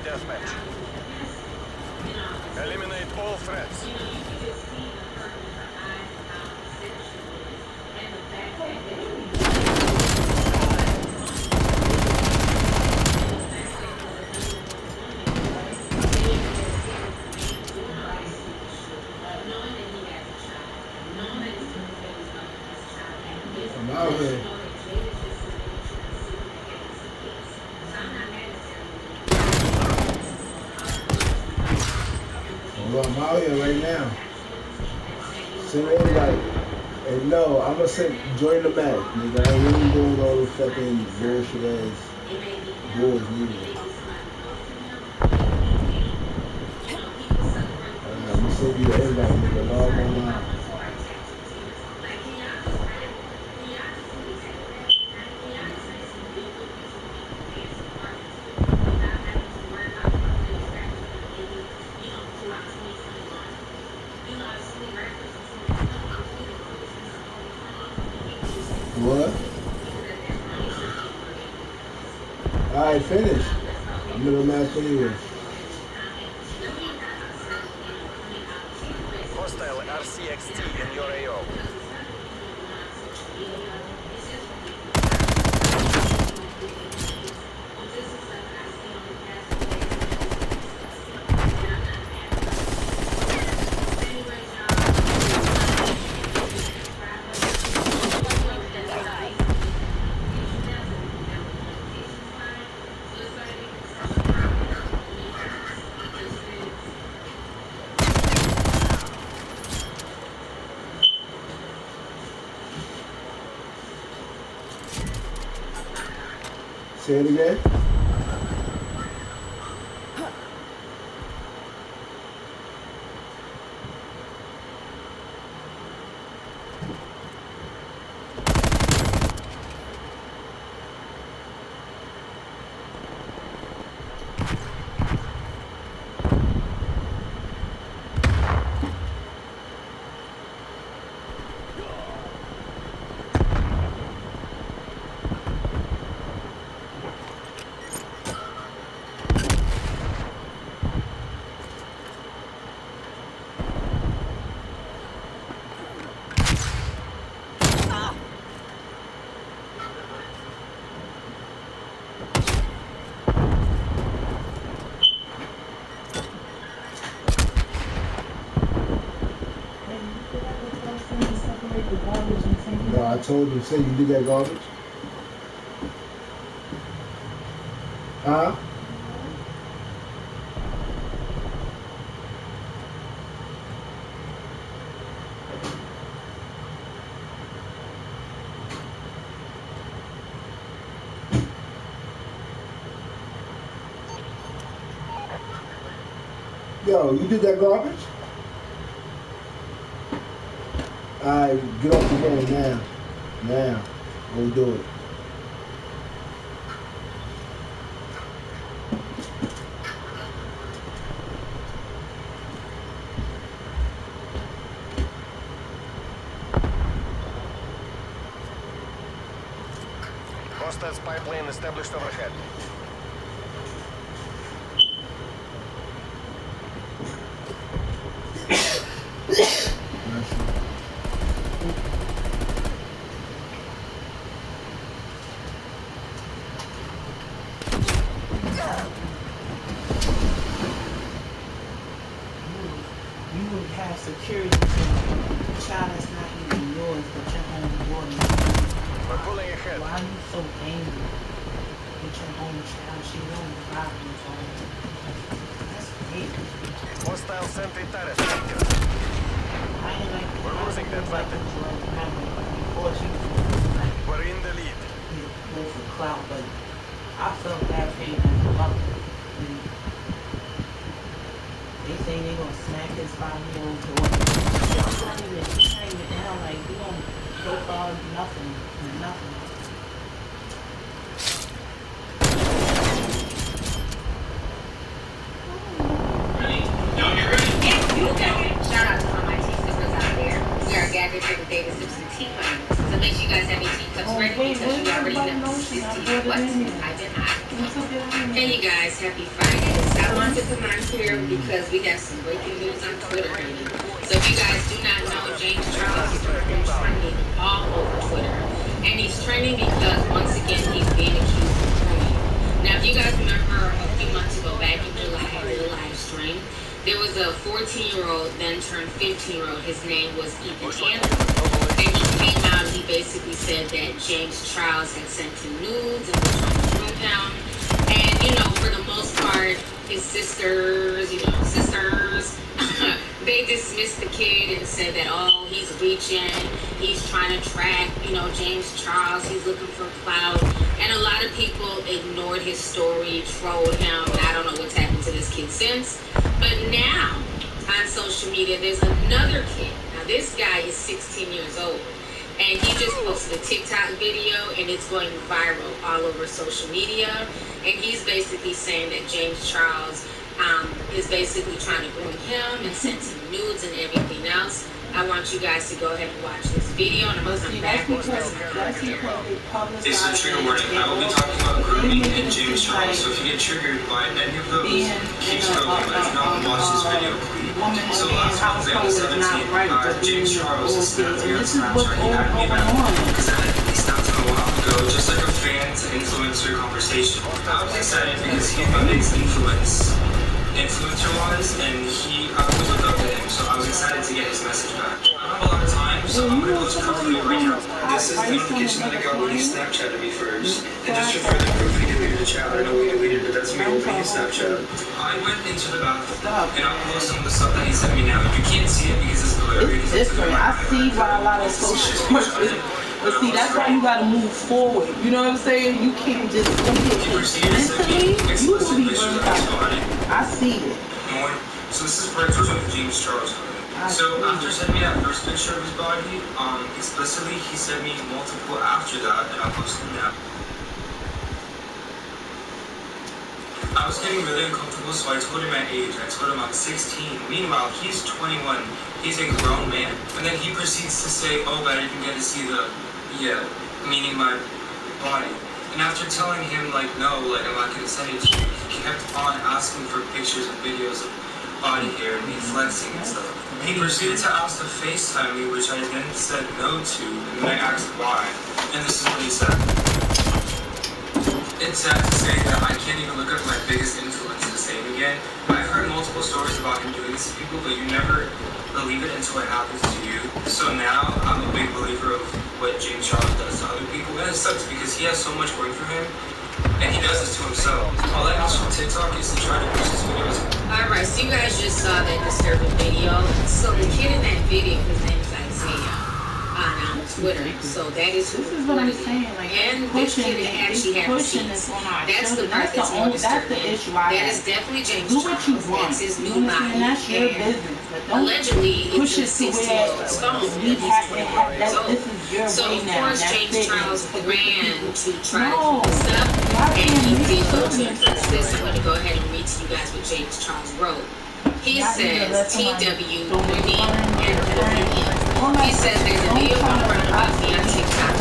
deathmatch. Eliminate all threats. I'm out here. Well, I'm out here right now. Send me like, hey, no, I'm gonna send, join the match, nigga. I ain't really doing all the fucking bullshit ass boys neither. I'm gonna send you the invite, nigga. Log online. What? Alright, finish. I'm in the match anyway. Hostile RCXT in your AO. Say it again. No, I told him, say you did that garbage. Huh? Yo, you did that garbage? Alright, get off the game now. Now. Go do it. Hostile spy plane established overhead. You would have security to a child that's not even yours, but your own boy. We're pulling ahead. Why are you so angry with your own child? She won't drive you home. That's crazy. Hostile sentry turret. I ain't like We're losing that advantage. Before she We're in the lead. go for clout, but I felt that pain as a mother. They say they gonna smack his 5-year-old daughter. It's not even down, like, we don't go far, nothing. Shout out to all my tea sisters out there. We are gathered here today to sip some tea finals. So make sure you guys have your teacups ready because you already know this tea is what? I've been hot. Hey you guys, happy Friday. I wanted to come on here because we got some breaking news on Twitter. So if you guys do not know, James Charles is trending all over Twitter. And he's trending because once again he's being accused of bullying. Now if you guys remember a few months ago, back in July, I did a live stream. There was a 14-year-old, then turned 15-year-old. His name was Ethan Andrews. And he came out and he basically said that James Charles had sent him nudes and was trying to groom him. And, for the most part, his sisters, they dismissed the kid and said that, oh, he's reaching, he's trying to track, James Charles, he's looking for clout. And a lot of people ignored his story, trolled him. I don't know what's happened to this kid since. But now, on social media, there's another kid. Now, this guy is 16 years old. And he just posted a TikTok video, and it's going viral all over social media. And he's basically saying that James Charles is basically trying to groom him and send him nudes and everything else. I want you guys to go ahead and watch this video, and I'm going to come back with It's a trigger warning. I will be talking about grooming and James Charles, so if you get triggered by any of those, keep scrolling. If not, watch this video. So last Wednesday on the 17th, James Charles is snapping on Snapchat. He had me back because he snapped him a while ago, just like a fan to influencer conversation. I was excited because he's my biggest influencer-wise, and I always looked up to him, so I was excited to get his message back. I don't have a lot of time, so I'm going to post a quick video right now. This is the notification that I got when he Snapchatted me first. And just for further proof, he deleted the chat. I don't know what he deleted, but that's me opening his Snapchat. I went into the bathroom, and I'll post some of the stuff that he sent me now. You can't see it because it's blurry. It's different. I see why a lot of social workers. But see, that's why you gotta move forward. You know what I'm saying? You can't just mentally, you will be burned out. I see it. So this is where James Charles. So after sending me that first picture of his body, explicitly, he sent me multiple after that, and I'll post them now. I was getting really uncomfortable, so I told him my age. I told him I'm 16. Meanwhile, he's 21. He's a grown man. And then he proceeds to say, oh, but I didn't get to see meaning my body. And after telling him, no, I'm not going to send it to you, he kept on asking for pictures and videos of body hair and me flexing and stuff. He proceeded to ask to FaceTime me, which I then said no to, and then I asked why. And this is what he said. It's sad to say that I can't even look up my biggest influencer's name again. I've heard multiple stories about him doing this to people, but you never believe it until it happens to you. So now I'm a big believer of what James Charles does to other people, and it sucks because he has so much going for him, and he does this to himself. All I ask from TikTok is to try to push his videos. Alright, so you guys just saw that disturbing video. So the kid in that video, his name is Isaiah, on Twitter. So that is This is what I'm saying. and this kid actually had receipts. That's the part that's more disturbing. That is definitely James Charles. That's his new body. That's your business. Allegedly, it's a 16-year-old stone that he's 21 years old. So, of course, James Charles ran to try to keep this up, and he did go to address this. I'm going to go ahead and read to you guys what James Charles wrote. He says, TW, Rudy, and Opinion. He says there's a video going around about me on TikTok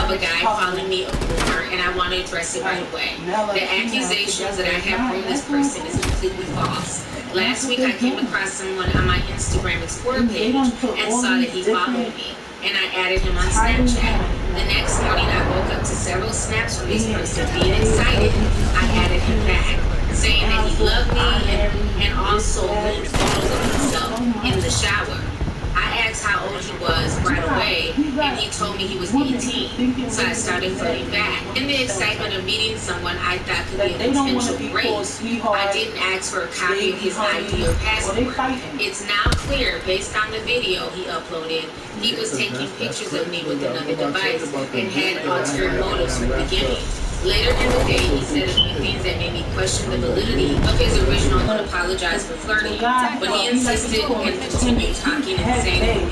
of a guy calling me a boomer, and I want to address it right away. The accusations that I have from this person is completely false. Last week I came across someone on my Instagram Explorer page and saw that he followed me, and I added him on Snapchat. The next morning I woke up to several snaps from this person being excited. I added him back, saying that he loved me and also linked photos of himself in the shower. I asked how old he was right away, and he told me he was 18. So I started flirting back. In the excitement of meeting someone I thought could be a potential rape, I didn't ask for a copy of his ID or passport. It's now clear, based on the video he uploaded, he was taking pictures of me with another device and had ulterior motives from the beginning. Later in the day, he said a few things that made me question the validity of his original unapologized for flirting, but he insisted and continued talking and saying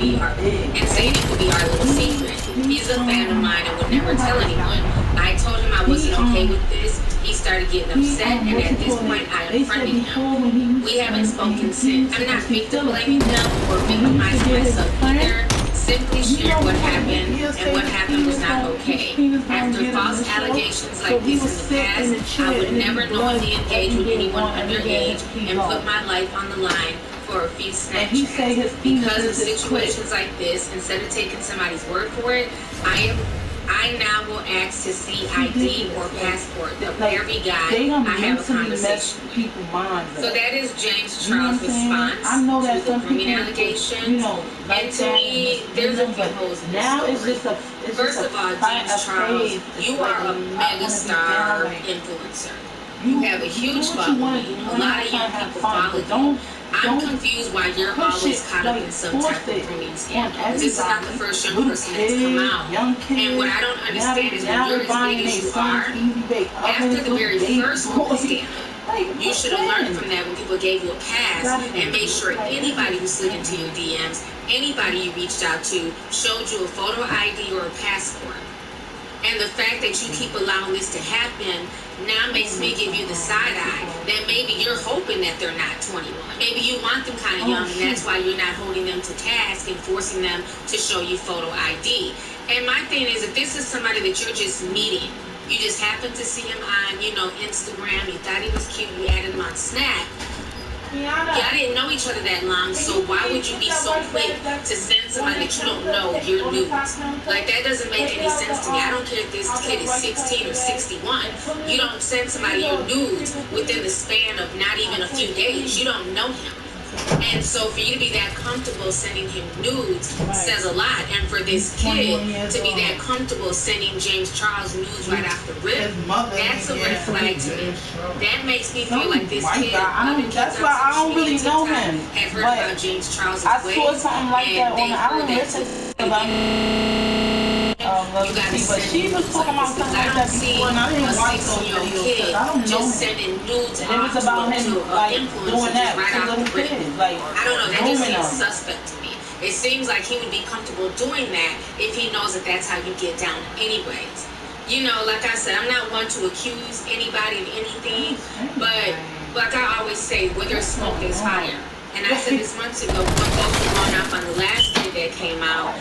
it could be our little secret. He's a fan of mine and would never tell anyone. I told him I wasn't okay with this. He started getting upset, and at this point, I unfriended him. We haven't spoken since. I'm not victim blaming him or victimizing myself either. simply shared what happened, and what happened was not okay. After false allegations like this in the past, I would never knowingly engage with anyone underage and put my life on the line for a few Snapchats. Because of situations like this, instead of taking somebody's word for it, I now will ask to see ID or passport of every guy I have a conversation with. So that is James Charles' response to the grooming allegation. And to me, there's a few holes in this story. First of all, James Charles, you are a megastar influencer. You have a huge following. A lot of young people follow you. I'm confused why you're always caught up in some type of grooming scandal. This is not the first young person that's come out. And what I don't understand is when you're as big as you are, after the very first grooming scandal, you should have learned from that when people gave you a pass and made sure anybody who slid into your DMs, anybody you reached out to, showed you a photo ID or a passport. And the fact that you keep allowing this to happen now makes me give you the side eye that maybe you're hoping that they're not 21. Maybe you want them kind of young, and that's why you're not holding them to task and forcing them to show you photo ID. And my thing is, if this is somebody that you're just meeting, you just happen to see him on, Instagram, you thought he was cute, you added him on Snap. Y'all didn't know each other that long, so why would you be so quick to send somebody that you don't know your nudes? Like, that doesn't make any sense to me. I don't care if this kid is 16 or 61. You don't send somebody your nudes within the span of not even a few days. You don't know him. And so for you to be that comfortable sending him nudes says a lot. And for this kid to be that comfortable sending James Charles nudes right off the rip, that's a red flag to me. That makes me feel like this kid, that's why I don't really know him. Had heard about James Charles' I ways, saw something like that on. I don't listen about. You gotta but she was talking about something like that before, and I didn't watch those videos because I don't know just him. sending nudes And it was about him like doing that right to off little the rip. kids, like I don't know, that just grooming seems them. suspect to me. It seems like he would be comfortable doing that if he knows that that's how you get down anyways. Like I said, I'm not one to accuse anybody of anything, but like I always say, where there's smoke, there's fire. And I said this months ago, when folks were going off on the last kid that came out,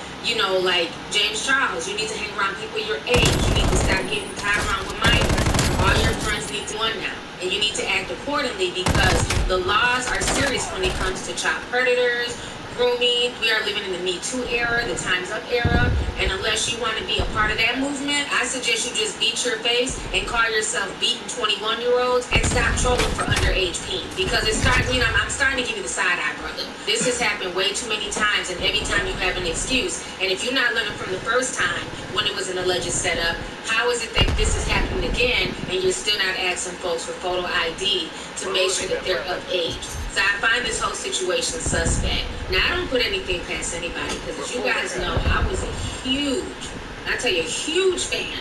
like James Charles, you need to hang around people your age. You need to stop getting tied around with minors. All your friends need to one now. And you need to act accordingly because the laws are serious when it comes to child predators, grooming. We are living in the Me Too era, the Time's Up era, and unless you want to be a part of that movement, I suggest you just beat your face and call yourself beating 21-year-olds and stop trolling for underage peen. Because it's starting, I'm starting to give you the side eye, brother. This has happened way too many times, and every time you have an excuse. And if you're not learning from the first time when it was an alleged setup, how is it that this is happening again and you're still not asking folks for photo ID to make sure that they're of age? So I find this whole situation suspect. Now, I don't put anything past anybody because as you guys know, I was a huge fan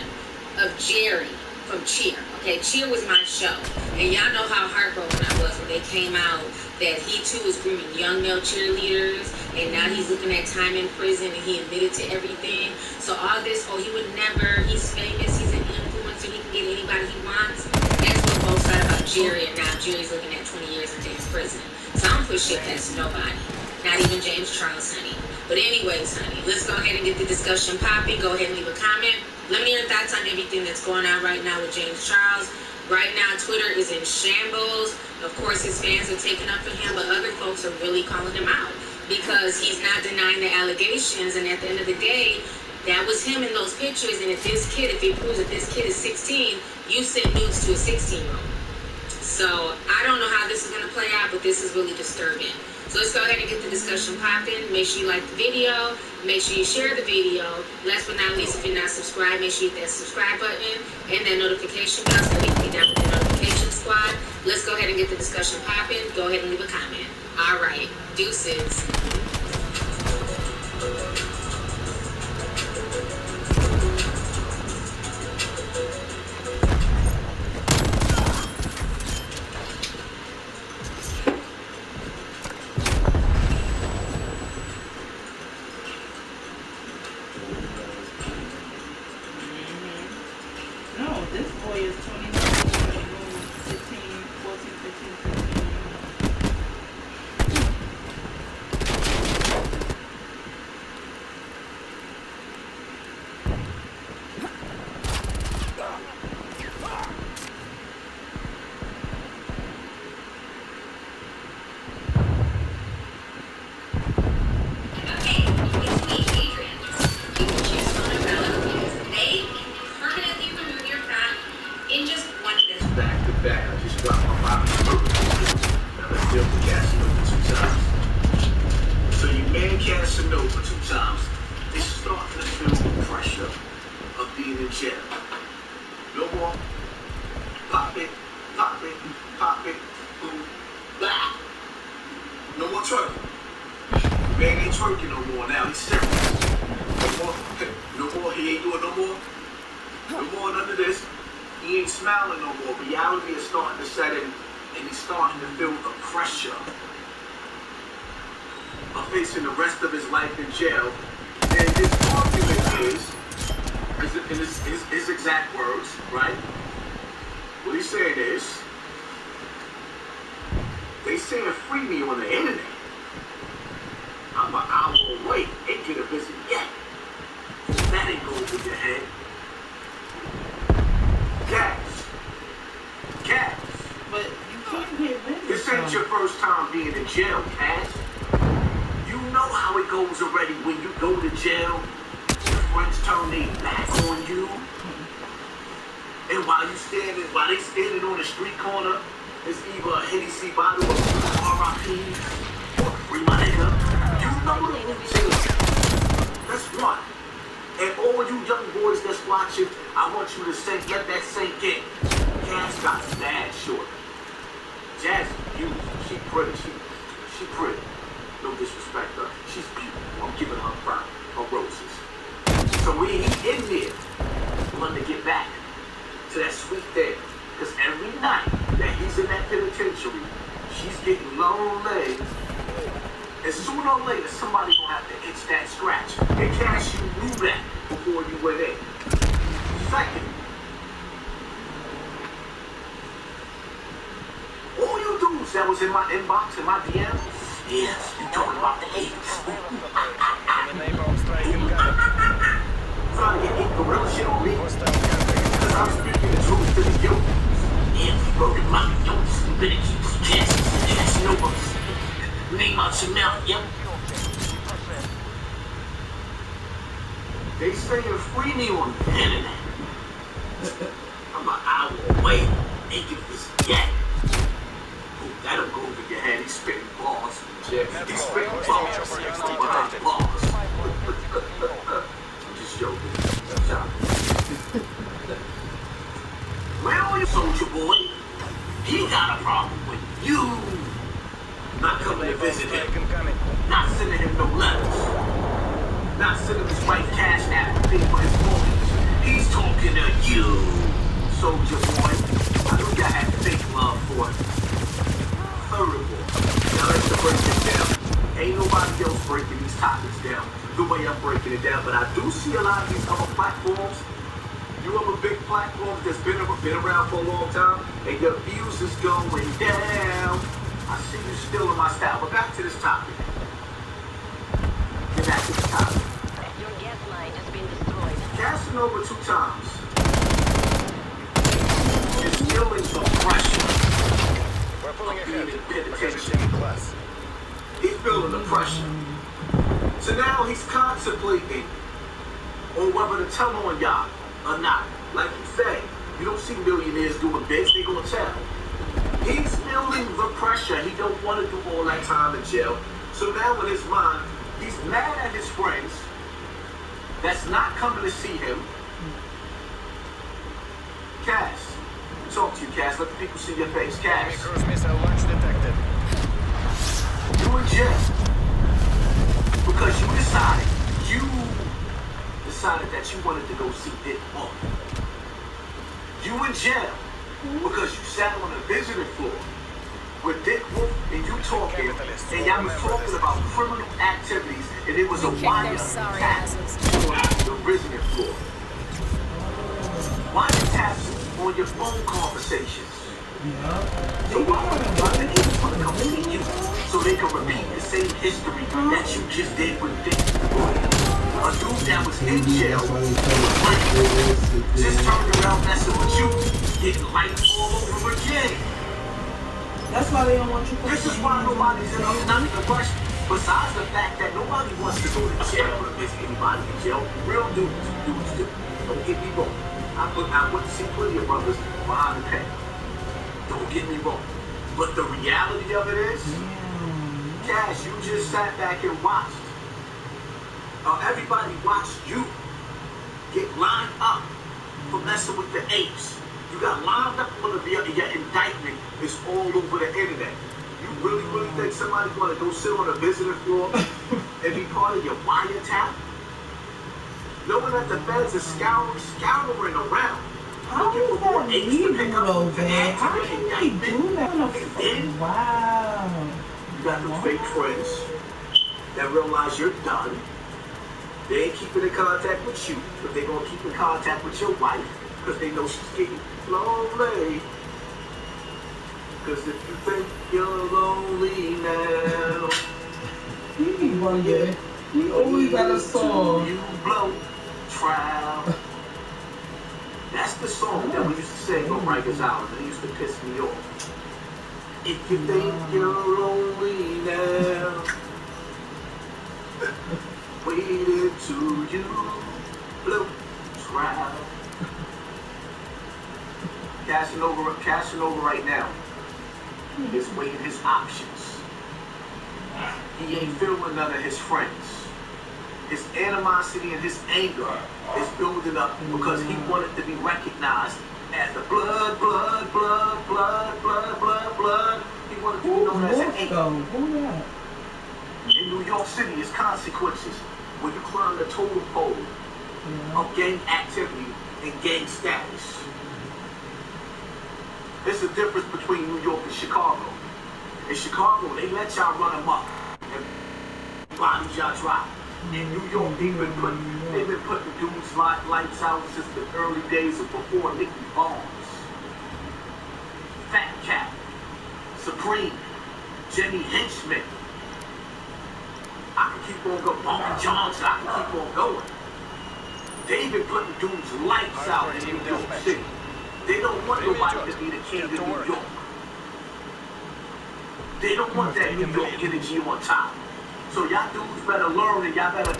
of Jerry from Cheer. Okay, Cheer was my show. And y'all know how heartbroken I was when they came out that he too was grooming young male cheerleaders and now he's looking at time in prison and he admitted to everything. So all this, he's famous, he's an influencer, he can get anybody he wants. That's what folks thought about Jerry, and now Jerry's looking at 20 years a day in prison. So I don't put shit past nobody. Not even James Charles, honey. But anyways, honey, let's go ahead and get the discussion popping. Go ahead and leave a comment. Let me know your thoughts on everything that's going on right now with James Charles. Right now, Twitter is in shambles. Of course, his fans are taking up for him, but other folks are really calling him out because he's not denying the allegations. And at the end of the day, that was him in those pictures. And if he proves that this kid is 16, you sent nudes to a 16-year-old. So I don't know how this is going to play out, but this is really disturbing. So let's go ahead and get the discussion popping. Make sure you like the video. Make sure you share the video. Last but not least, if you're not subscribed, make sure you hit that subscribe button and that notification bell so you can be down with the notification squad. Let's go ahead and get the discussion popping. Go ahead and leave a comment. All right. Deuces. This boy is 29, 15, 14, 15, 16. more twerking. Man ain't twerking no more now. He's serious. No more. He ain't doing no more. No more none of this. He ain't smiling no more. Reality is starting to set in, and he's starting to feel the pressure of facing the rest of his life in jail. And his argument is in his exact words, right? What he's saying is, they saying free me on the internet. I'm an hour away. Ain't get a visit yet. That ain't going through your head. Cash. But you can't get rid of This ain't your first time being in jail, Cash. You know how it goes already when you go to jail. Your friends turn their back on you. And while they standing on the street corner, it's either a Hennessy bottle of R.I.P. or free my nigga. You know the routine. That's one. And all you young boys that's watching, I want you to let that sink in. Cash got bad short. Jazz is beautiful. She pretty. She pretty. No disrespect her. She's beautiful. I'm giving her her roses. So we in there. Wanting to get back to that sweet thing. Because every night that he's in that penitentiary, she's getting lonely. And sooner or later, somebody's gonna have to itch that scratch. And Cash, you knew that before you went in. Second, all you dudes that was in my inbox, in my DM, yes, you talking about the apes. Trying to get gorilla shit on me. Because I'm speaking the truth to the guilty. Yeah, you broken my notes, you better keep cash notebooks. Name out your mouth, yep. They saying free me on the internet. I'm an hour away. Ain't get this yet. Oh, that'll go over your head. He's spitting balls. Yeah, he's spitting balls. Balls. I'm just joking. Well, you soldier boy, he got a problem with you. Not coming to visit him. Not sending him no letters. Not sending his white cash app to pay for his mortgage. He's talking to you, soldier boy. I know y'all had fake love for it. Third of all, now let's break it down. Ain't nobody else breaking these topics down the way I'm breaking it down, but I do see a lot of these other platforms. You have a big platform that's been around for a long time, and your views is going down. I see you still in my style, but back to this topic. Get back to the topic. Your gas line has been destroyed. Casting over 2 times. Is feeling the pressure. We're pulling Of being ahead. in penitentiary. Position in class. He's feeling the pressure. So now he's contemplating on whether to tell on y'all or not. Like you say, you don't see millionaires doing bits, they gonna tell. He's feeling the pressure. He don't want to do all that time in jail. So now in his mind, he's mad at his friends that's not coming to see him. Cass, talk to you, Cass. Let the people see your face. Enemy Cass, cruise missile launch detected. you in jail because you decided that you wanted to go see Dick Wolf. You in jail because you sat on a visiting floor with Dick Wolf and you talking, and y'all was talking about criminal activities, and it was a wire tap on the visiting floor. Wire taps on your phone conversations. So why would the agents want to come see you so they can repeat the same history that you just did with Dick Wolf? A dude that was in jail, just turned around messing with you, getting light all over again. That's why they don't want you. This is why nobody's in a rush. Besides the fact that nobody wants to go to jail or visit anybody in jail. Real dudes do. Don't get me wrong. I wouldn't see plenty of brothers behind the pen. Don't get me wrong. But the reality of it is, Cash, you just sat back and watched. Everybody watched you get lined up for messing with the apes. You got lined up for your indictment is all over the internet. You really think think somebody's gonna go sit on a visitor floor and be part of your wiretap? Knowing that the feds are scouring around. How is that legal though, man? How can they do that? Wow. You got them fake friends that realize you're done. They ain't keeping in contact with you, but they gonna keep in contact with your wife because they know she's getting lonely. Because if you think you're lonely now, we always got a song. You blow trial. That's the song that we used to sing on Rikers Island. It used to piss me off. If you think you're lonely now, wait until you blow trial. Casanova right now is weighing his options. He ain't feeling none of his friends. His animosity and his anger is building up because he wanted to be recognized as the blood. He wanted to be known as an ape. In New York City, it's consequences when you climb the totem pole of gang activity and gang status. There's a difference between New York and Chicago. In Chicago, they let y'all run amok and bodies y'all drop. In New York, they've been putting dudes lights out since the early days of before Nicky Barnes, Fat Cat, Supreme, Jenny Henchman. I can keep on going. Bumpy Johnson, I can keep on going. They've been putting dudes lights out in New York City. They don't want nobody to be the king of New York. They don't want that New York energy on top. So y'all dudes better learn and y'all better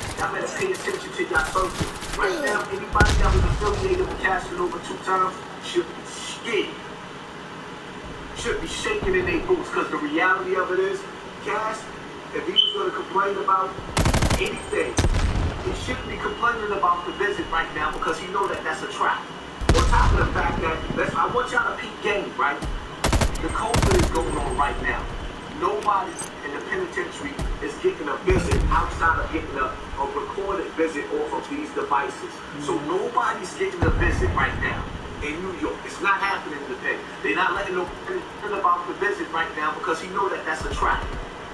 pay attention to y'all circle. Right now, anybody that was affiliated with Casanova 2 times should be scared. Should be shaking in their boots, because the reality of it is, Cass, if he was going to complain about anything, he shouldn't be complaining about the visit right now because he know that that's a trap. On top of the fact that, I want y'all to peep game, right? The COVID is going on right now. Nobody in the penitentiary is getting a visit outside of getting a recorded visit off of these devices. So nobody's getting a visit right now in New York. It's not happening in the pen. They're not letting nobody about the visit right now because he know that that's a trap.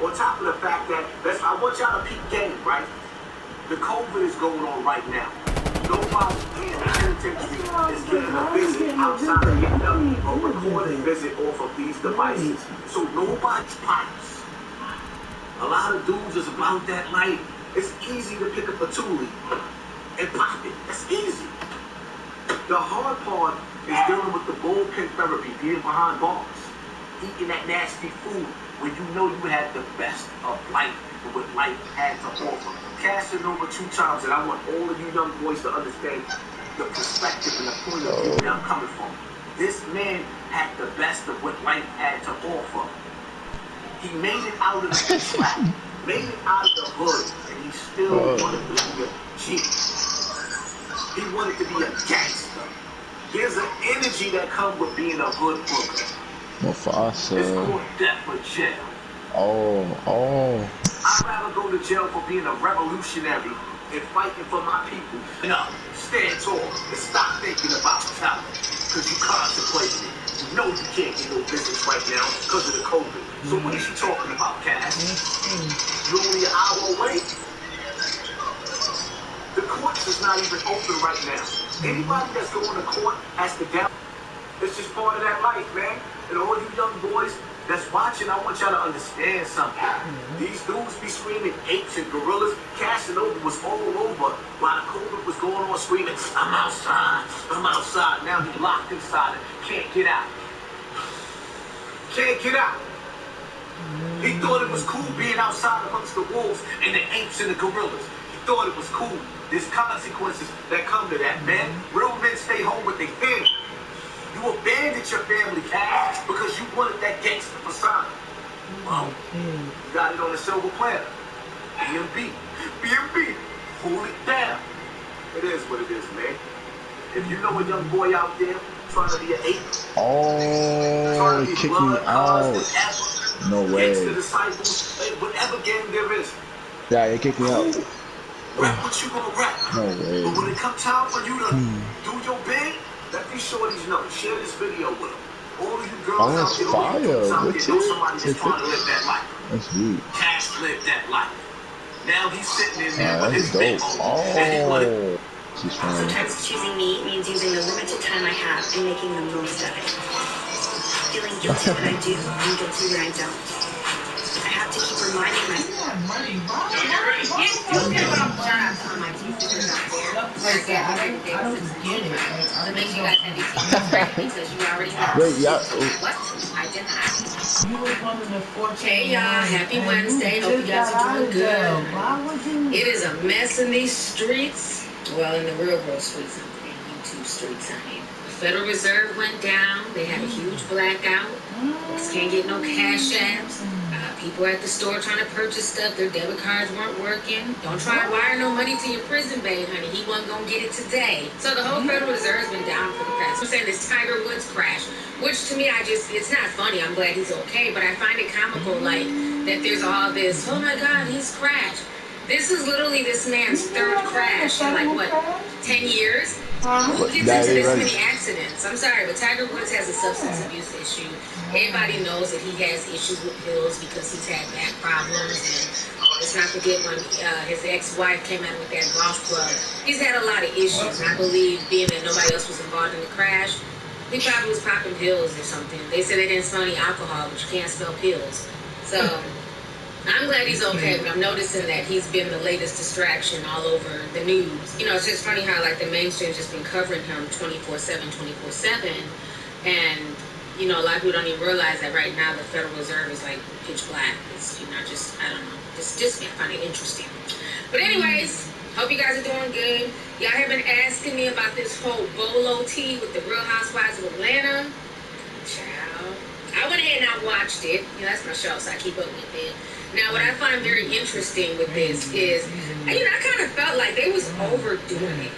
On top of the fact that, I want y'all to peep game, right? The COVID is going on right now. Nobody in the penitentiary is getting a visit outside of getting a recorded visit off of these devices. So nobody's pipes. A lot of dudes is about that life. It's easy to pick up a toolie and pop it. That's easy. The hard part is dealing with the bullpen therapy, being behind bars, eating that nasty food when you know you had the best of life and what life had to offer. Casanova 2 times, and I want all of you young boys to understand the perspective and the point of view where I'm coming from. This man had the best of what life had to offer. He made it out of the trap, made it out of the hood, and he still wanted to be a G. He wanted to be a gangster. There's an energy that comes with being a hood booker. Mufasa. It's called death or jail. Oh. I'd rather go to jail for being a revolutionary and fighting for my people. No, stand tall and stop thinking about talent. Because you contemplating it. You know you can't get no business right now because of the COVID. So what is she talking about, Cass? You're only an hour away? The courts is not even open right now. Anybody that's going to court has to down. It's just part of that life, man. And all you young boys that's watching, I want y'all to understand something. These dudes be screaming apes and gorillas. Casanova was all over while the COVID was going on, screaming, I'm outside. Now he's locked inside it. Can't get out. He thought it was cool being outside amongst the wolves and the apes and the gorillas. He thought it was cool. There's consequences that come to that, man. Real men stay home with their family. You abandoned your family, Cass, because you wanted that gangster persona. Well, you got it on a silver platter. B&B, hold it down. It is what it is, man. If you know a young boy out there trying to be an ape, trying to be kick me out. No Gangsta way. Disciples, whatever gang there is, Yeah, they kicked me out. rap what you gonna rap. No But when way. it comes time for you to do your big, let these shorties know. Share this video with them. All of you girls Oh, out that's there, all you dudes fire. out Good there, know shit. somebody that's trying to live that life. That's sweet. Cash lived that life. Now he's sitting in there with That's his big dope. home. And he wanted Oh, she's fine. Sometimes choosing me means using the limited time I have and making the most of it. Feeling guilty when I do and guilty when I don't. I have to keep reminding myself. You'll get what I'm trying to tell my teachers out there. Like that, I don't get it. Like, I So make really sure you guys don't. have these teachers ready because you already know. Wait, yeah. What? I did not. You was one of the fortunate Hey y'all, ones, happy and Wednesday. you Hope you just guys got are out doing of jail. good. Why would you? It is a mess in these streets. Well, in the real world streets, and YouTube streets, I mean. The Federal Reserve went down. They had a huge blackout. Folks can't get no cash apps. People at the store trying to purchase stuff. Their debit cards weren't working. Don't try to wire no money to your prison babe, honey. He wasn't going to get it today. So the whole Federal Reserve's been down for the past. I'm saying this Tiger Woods crash, which to me, it's not funny. I'm glad he's okay, but I find it comical, like, that there's all this, oh my God, he's crashed. This is literally this man's third crash in like, what, 10 years? Who gets into this many accidents? I'm sorry, but Tiger Woods has a substance abuse issue. Everybody knows that he has issues with pills because he's had back problems. And let's not forget when his ex-wife came out with that golf club. He's had a lot of issues. I believe, being that nobody else was involved in the crash, he probably was popping pills or something. They said they didn't smell any alcohol, but you can't smell pills. So I'm glad he's okay, but I'm noticing that he's been the latest distraction all over the news. You know, it's just funny how, like, the mainstream's just been covering him 24/7, 24/7. And, you know, a lot of people don't even realize that right now the Federal Reserve is, like, pitch black. It's, you know, just, I don't know. Just I find it interesting. But anyways, hope you guys are doing good. Y'all have been asking me about this whole Bolo tea with the Real Housewives of Atlanta. Child. I went ahead and I watched it. You know, that's my show, so I keep up with it. Now, what I find very interesting with this is, you know, I kind of felt like they was overdoing it.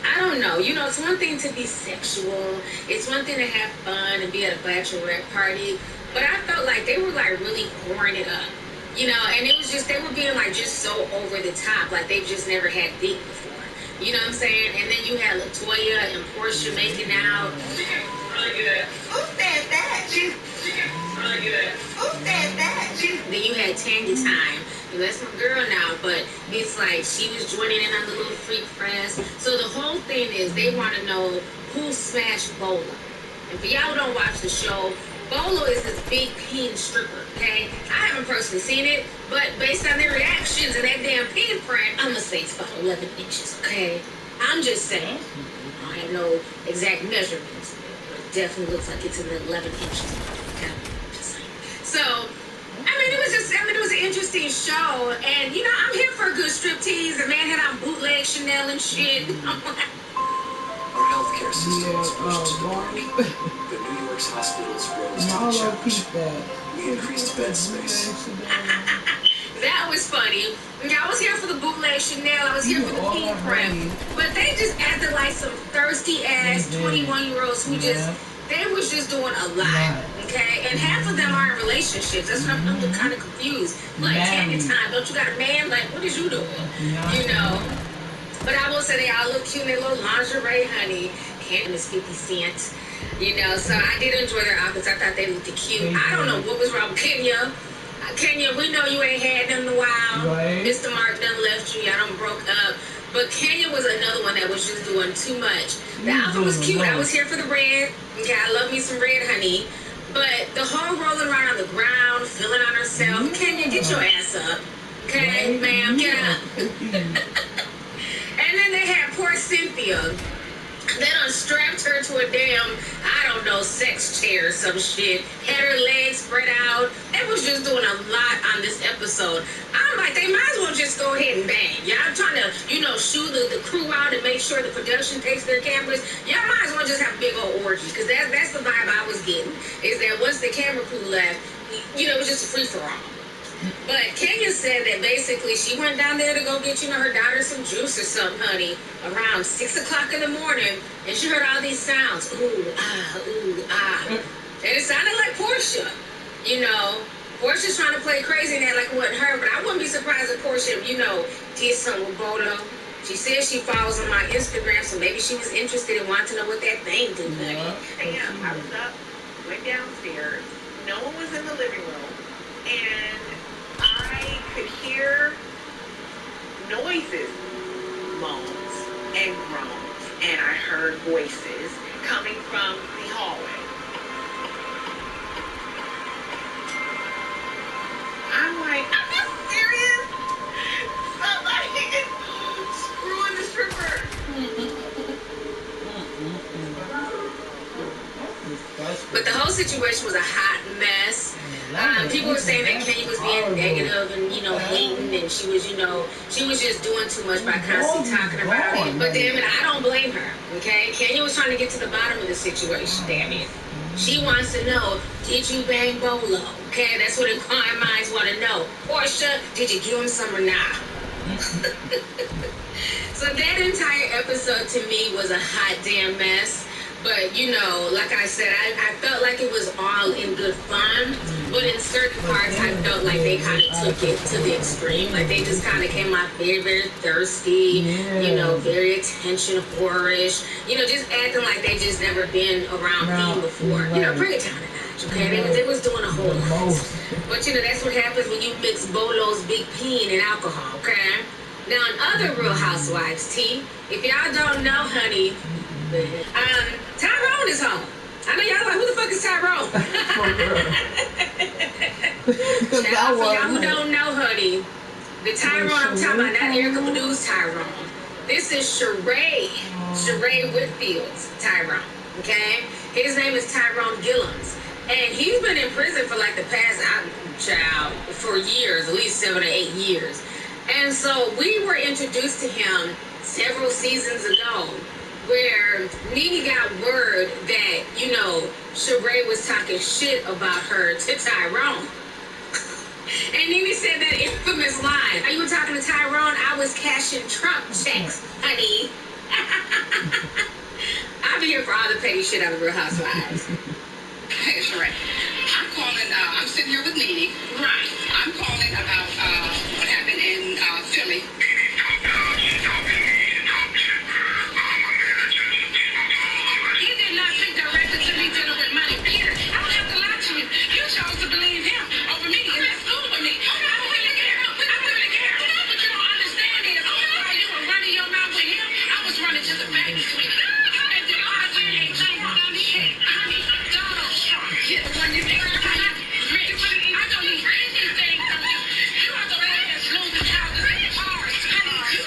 I don't know. You know, it's one thing to be sexual. It's one thing to have fun and be at a bachelorette party. But I felt like they were, like, really whoring it up. You know, and it was just, they were being, like, just so over the top. Like, they've just never had dick before. You know what I'm saying? And then you had LaToya and Portia making out. Who said that? Who said that? Then you had Tanya Time. And that's my girl now, but it's like she was joining in on the little freak press. So the whole thing is they want to know who smashed Bolo. And for y'all who don't watch the show, Bolo is this big peen stripper, okay? I haven't personally seen it, but based on their reactions and that damn peen print, I'm gonna say it's about 11 inches, okay? I'm just saying. I don't have no exact measurements, but it definitely looks like it's in the 11 inches. Okay? Just saying. So, I mean, it was an interesting show, and, you know, I'm here for a good striptease. The man had on bootleg Chanel and shit. Our healthcare system is pushed to the brink, but New York's hospitals rose to the challenge. We increased bed space. That was funny. I was here for the bootleg Chanel. I was here for the pink print. But they just acted like some thirsty ass 21-year-olds who just, they was just doing a lot. Okay? And half of them are in relationships. That's what I'm kind of confused. Like, Tanya Time, don't you got a man? Like, what is you doing? You know? But I will say they all look cute in their little lingerie, honey. Can't miss 50 Cent. You know, so I did enjoy their outfits. I thought they looked cute. I don't know what was wrong with Kenya. Kenya, we know you ain't had them in a while. Right. Mr. Mark done left you. Y'all done broke up. But Kenya was another one that was just doing too much. The outfit was cute. I was here for the red. Okay, I love me some red, honey. But the whole rolling around on the ground, feeling on herself. Kenya, get your ass up. Okay, ma'am, get up. And then they had poor Cynthia. They done strapped her to a damn, I don't know, sex chair or some shit. Had her legs spread out. It was just doing a lot on this episode. I'm like, they might as well just go ahead and bang. Y'all trying to, you know, shoo the crew out and make sure the production takes their cameras. Y'all might as well just have a big old orgy. Because that's the vibe I was getting. Is that once the camera crew left, you know, it was just a free-for-all. But Kenya said that basically she went down there to go get, you know, her daughter some juice or something, honey, around 6 o'clock in the morning, and she heard all these sounds, ooh, ah, and it sounded like Portia. You know, Portia's trying to play crazy and act like it wasn't her, but I wouldn't be surprised if Portia, you know, did something with Bodo. She says she follows on my Instagram, so maybe she was interested and wanted to know what that thing did. Yeah, I was up, went downstairs. No one was in the living room, and I could hear noises, moans and groans, and I heard voices coming from the hallway. I'm like, are you serious? Somebody is screwing the stripper. But the whole situation was a hot mess. People were saying that Kenya was being negative and, you know, hating, and she was, you know, she was just doing too much by constantly talking about it. But damn it, I don't blame her, okay? Kenya was trying to get to the bottom of the situation, damn it. She wants to know, did you bang Bolo? Okay, that's what inquiring minds want to know. Portia, did you give him some or not? So that entire episode to me was a hot damn mess. But, you know, like I said, I felt like it was all in good fun. But in certain parts, I felt like they kind of took it to the extreme. Like, they just kind of came out very, very thirsty, you know, very attention whorish. You know, just acting like they just never been around Dean before. You know, bring it down a notch, okay? They was doing a whole lot. But, you know, that's what happens when you mix Bolo's big peen and alcohol, okay? Now, in other Real Housewives, T, if y'all don't know, honey, Tyrone is home. I know y'all like, who the fuck is Tyrone? Now, for y'all who don't know, honey, the Tyrone I'm talking about, not Erica Badu's Tyrone. This is Sheree Whitfield's Tyrone, okay? His name is Tyrone Gillums. And he's been in prison for like the past, for years, at least 7 or 8 years. And so we were introduced to him several seasons ago, where Nene got word that, you know, Sheree was talking shit about her to Tyrone. And Nene said that infamous line, "Are you talking to Tyrone? I was cashing Trump checks, honey." I'll be here for all the petty shit out of Real Housewives. Hey, Sheree. I'm calling, I'm sitting here with Nene. Right. I'm calling about what happened in Philly. He did not speak directly to me dealing with money, period. I don't have to lie to you. You chose to believe him over me, and that's cool with me. I don't really care. I really care. What you don't understand is, while you were running your mouth with him, I was running to the bank, sweetie. And then I went and jumped on his head. Donald Trump. Yeah, when you think rich. I don't need anything from you. You are the one that's losing houses and cars. I need you.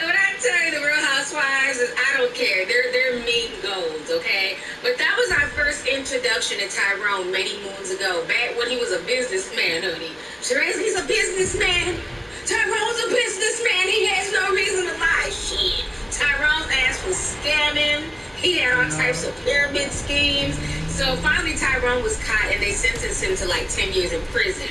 When I tell you the Real Housewives, I don't care. They're mean gold, okay? But that was our first introduction to Tyrone many moons ago, back when he was a businessman, honey. Sheree, he's a businessman. Tyrone's a businessman. He has no reason to lie. Shit. Tyrone's ass was scamming. He had all types of pyramid schemes. So finally Tyrone was caught and they sentenced him to like 10 years in prison.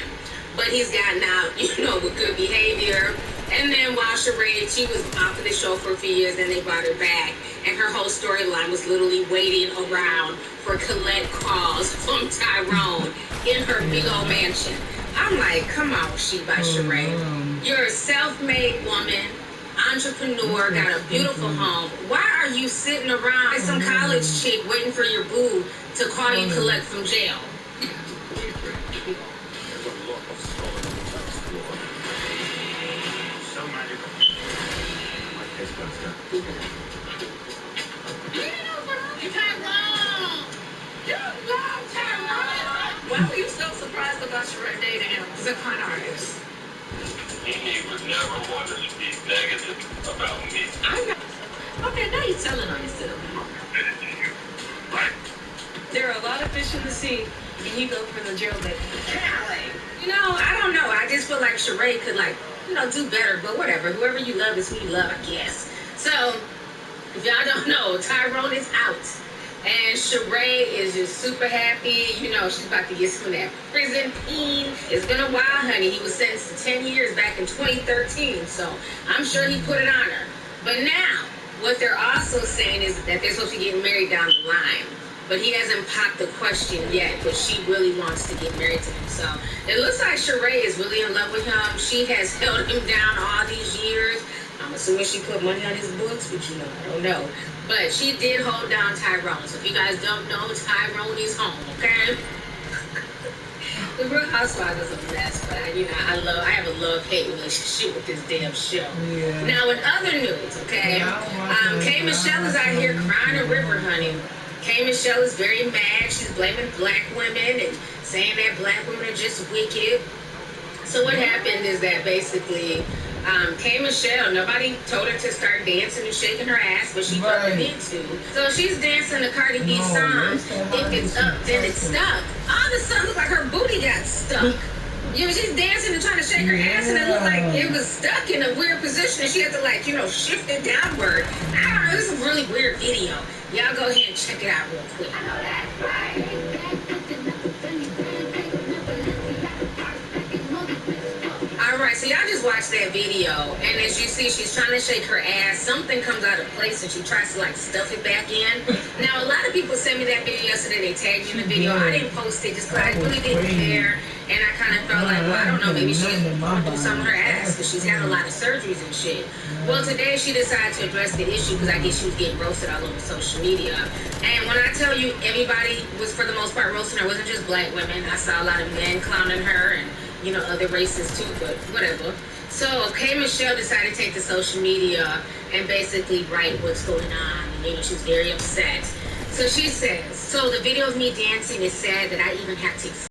But he's gotten out, you know, with good behavior. And then while Sheree, she was off of the show for a few years, then they brought her back. And her whole storyline was literally waiting around for collect calls from Tyrone in her big old mansion. I'm like, come on, Sheba Sheree. You're a self-made woman, entrepreneur, got a beautiful home. Why are you sitting around like some college chick waiting for your boo to call you collect from jail? Why were you so surprised about Sheree dating him? He's a con artist. He would never want to speak negative about me. I know. Okay, now you're telling on yourself. Right. There are a lot of fish in the sea, and you go for the jail bait. You know, I don't know. I just feel like Sheree could, like, you know, do better. But whatever. Whoever you love is who you love, I guess. So, if y'all don't know, Tyrone is out. And Sheree is just super happy. You know, she's about to get some of that prison peen. It's been a while, honey. He was sentenced to 10 years back in 2013. So, I'm sure he put it on her. But now, what they're also saying is that they're supposed to get married down the line. but he hasn't popped the question yet, but she really wants to get married to him. So it looks like Sheree is really in love with him. She has held him down all these years. I'm assuming she put money on his books, but you know, I don't know. But she did hold down Tyrone. So if you guys don't know, Tyrone is home, okay? The Real Housewives is a mess, but I have a love-hate relationship with this damn show. Yeah. Now, in other news, okay, K. Michelle is out here crying a river, honey. K. Michelle is very mad. She's blaming black women and saying that black women are just wicked. So what happened is that basically, K. Michelle, nobody told her to start dancing and shaking her ass, but she felt the need to. So she's dancing to Cardi B song, If It's Up, Then It's Stuck. All of a sudden, it looked like her booty got stuck. You know, she's dancing and trying to shake her ass, and it looked like it was stuck in a weird position, and she had to, like, you know, shift it downward. I don't know, this is a really weird video. Y'all go ahead and check it out real quick. Alright, so y'all just watched that video, and as you see, she's trying to shake her ass. Something comes out of place, and she tries to, like, stuff it back in. Now, a lot of people sent me that video yesterday. They tagged me in the video. I didn't post it just because I really didn't care, and I kind of felt like, well, I don't know, maybe she's going to do something with her ass because she's had a lot of surgeries and shit. Well, today she decided to address the issue because I guess she was getting roasted all over social media. And when I tell you everybody was, for the most part, roasting her, it wasn't just black women. I saw a lot of men clowning her and, you know, other races too, but whatever. So K. Michelle decided to take to social media and basically write what's going on. And, you know, she's very upset. So she says, so the video of me dancing is sad that I even have to